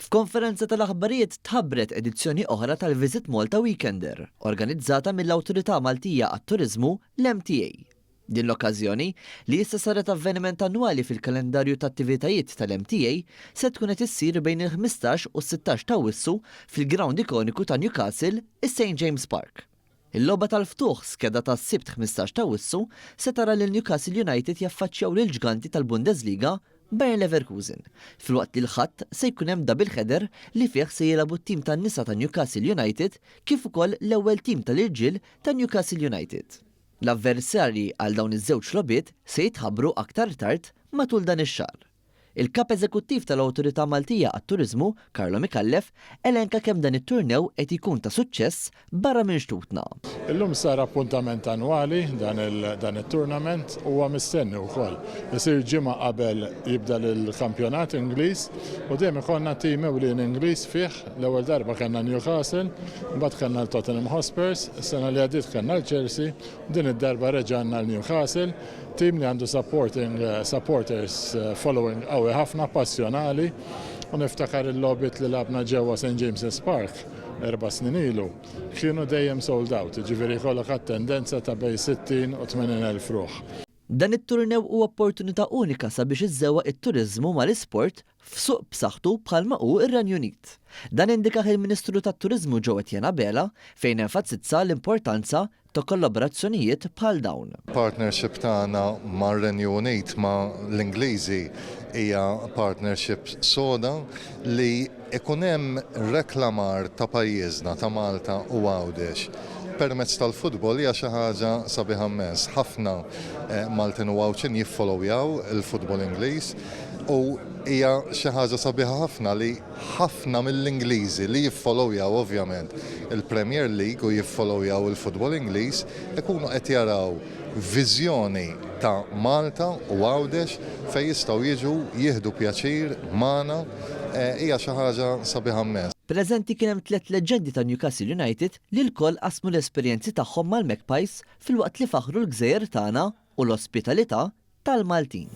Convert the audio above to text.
F'konferenza tal-aħbarijiet tħabbret edizzjoni oħra tal-Visit Malta Weekender, organizzata mill-Awtorità Maltija għat-Turiżmu l-MTA. Din l-okkażjoni li issa saret avveniment annwali fil-kalendarju ta' attivitajiet tal-MTA se tkun qed issir bejn il-15 u s-16 ta' Awwissu fil-ground ikoniku ta' Newcastle, is-St James Park. Il-logħba tal-ftuħ skeda tas-Sibt 15 ta' Awwissu se tara lil Newcastle United jaffaċċjaw lil ġganti tal-Bundesliga Bayer Leverkusen, filwaqt li l-ħadd se jkun hemm double header li fih se jilagħbu t-tim tan-nisa ta' Newcastle United kif ukoll l-ewwel tim tal-irġiel ta' Newcastle United. L-avversarji għal dawn iż-żewġ logħbiet se jitħabbru aktar tard matul dan ix-xahar. Il-kap eżekuttiv tal-Awtorità Maltija għat-Turiżmu, Carlo Mikallef, elenka kemm dan it-turnew qed ikun ta' suċċess barra minn xtutna. Illum sar appuntament annwali dan it-turnament huwa mistenni wkoll. Isir ġimgħa qabel jibda l-kampjonat Ingliż u dejjem ikollna tim ewlien Ingliż fih l-ewwel darba kellna Newcastle, mbagħad kellna l-Tottenham Hotspurs, is-sena li għaddiet kellna l-Chelsea, din id-darba reġgħna l-Newcastle, tim li għandu supporters following qawwi ħafna passjonali u niftakar il-logħbiet li labna ġewwa St James's Park 4 snin ilu kienu dejjem sold out, ġifieri jkollok tendenza ta' bejn 60 u 80,000 ruħ. Dan it-turnew huwa opportunità unika sabiex iżżewwa it-turiżmu mal-isport f'suq b'saħħtu bħalma hu ir-Renju Unit. Dan indikaħ il-Ministru tat-Turiżmu Joe Etienne Bela fejn enfasizza l-importanza ta' kollaborazzjonijiet bħal dawn. Partnership tagħna mar-Renju Unit ma' l-Ingliżi hija partnership soda li ikun hemm reklamar ta' pajjiżna ta' Malta u Għawdex. Permezz tal-futbol hija xi ħaġa sabiħa immens. Ħafna Maltin u Għawċin jiffollowjaw il-futbol Ingliż u hija xi ħaġa sabiħa ħafna li ħafna mill-Ingliżi li jiffollowjaw ovvjament il-Premier League u jiffollowjaw il-futbol Ingliż ikunu qed jaraw viżjoni ta' Malta u Għawdex fejn jistgħu jiġu jieħdu pjaċir magħna hija xi ħaġa sabiħa immens. Preżenti kien hemm 3 leġendi ta' Newcastle United li l-koll qasmu l-esperjenzi tagħhom mal-Magpies filwaqt li faħru l-gżejjer tagħna u l-ospitalità tal-Maltin.